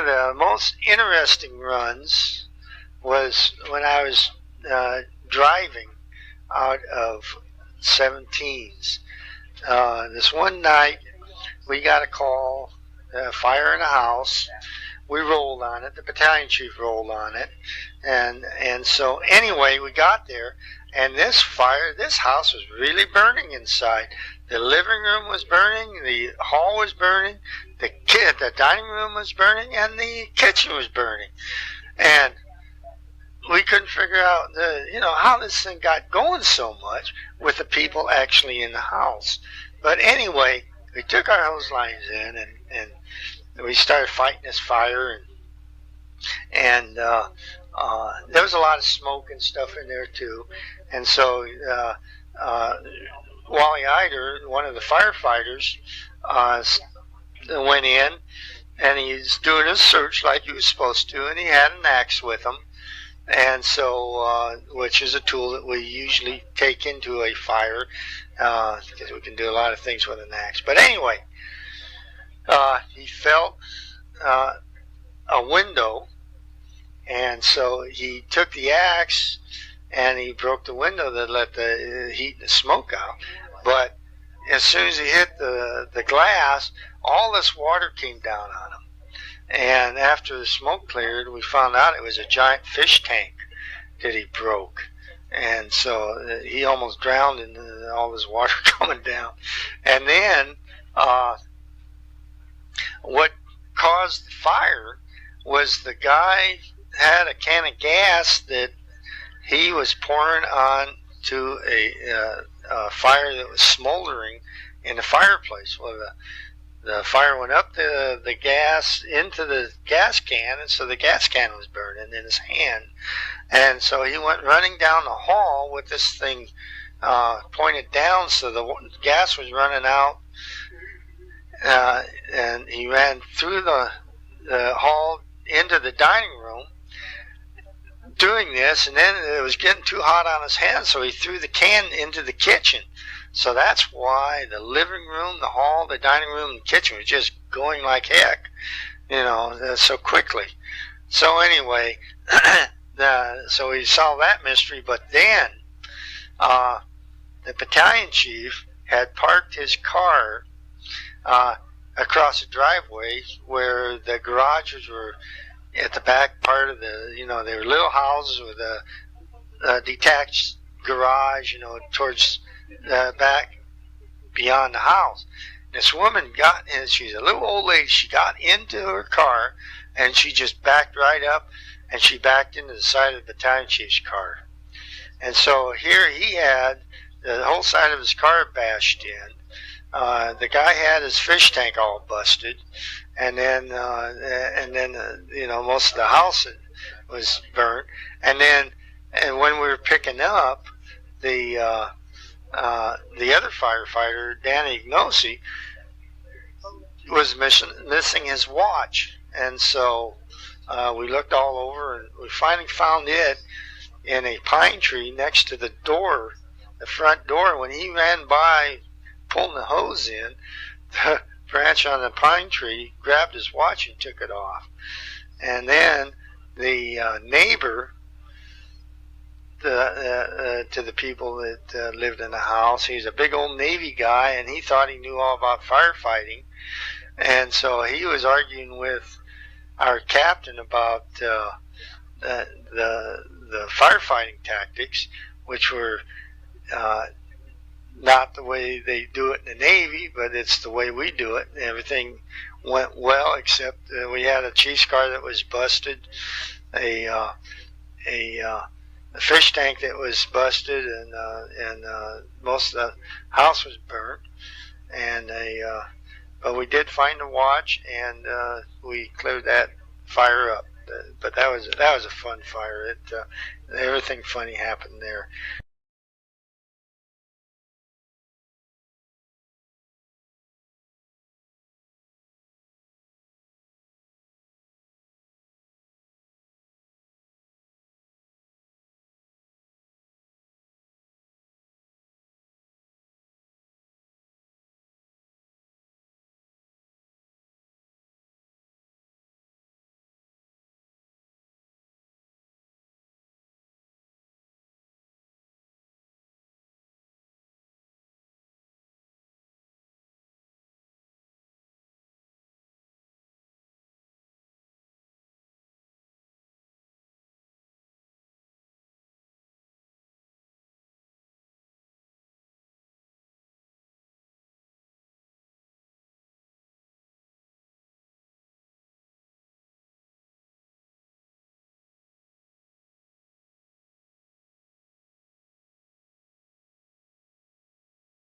of the most interesting runs was when I was driving out of 17s. This one night, we got a call, fire in a house. We rolled on it. The battalion chief rolled on it. And so anyway, we got there, and this house was really burning inside. The living room was burning, the hall was burning, the dining room was burning, and the kitchen was burning. And we couldn't figure out how this thing got going so much with the people actually in the house. But anyway, we took our hose lines in, and we started fighting this fire, and there was a lot of smoke and stuff in there too. And so Wally Eider, one of the firefighters, went in, and he's doing his search like he was supposed to, and he had an axe with him. And so, which is a tool that we usually take into a fire, because we can do a lot of things with an axe. But anyway, he felt a window, and so he took the axe and he broke the window that let the heat and the smoke out. But as soon as he hit the glass, all this water came down on him. And after the smoke cleared, we found out it was a giant fish tank that he broke. And so he almost drowned in all this water coming down. And then what caused the fire was the guy had a can of gas that he was pouring on to a fire that was smoldering in the fireplace. Well, the fire went up the gas into the gas can, and so the gas can was burning in his hand. And so he went running down the hall with this thing pointed down, so the gas was running out. And he ran through the hall into the dining room doing this, and then it was getting too hot on his hands, so he threw the can into the kitchen. So that's why the living room, the hall, the dining room, and the kitchen was just going like heck, so quickly. So anyway, so we solved that mystery, but then the battalion chief had parked his car across the driveway where the garages were at the back part of they were little houses with a detached garage, towards the back beyond the house. This woman got in, she's a little old lady, she got into her car and she just backed right up, and she backed into the side of the battalion chief's car. And so here he had the whole side of his car bashed in. The guy had his fish tank all busted, and then most of the house was burnt. And when we were picking up, the other firefighter, Danny Ignosi, was missing his watch, and so we looked all over, and we finally found it in a pine tree next to the door, the front door. When he ran by, pulling the hose in, the branch on the pine tree grabbed his watch and took it off. And then the neighbor to the people that lived in the house, he's a big old Navy guy, and he thought he knew all about firefighting. And so he was arguing with our captain about the firefighting tactics, which were not the way they do it in the Navy, but it's the way we do it. Everything went well, except we had a chief's car that was busted, a fish tank that was busted, and most of the house was burnt. And but we did find a watch, and we cleared that fire up. But that was a fun fire. Everything funny happened there.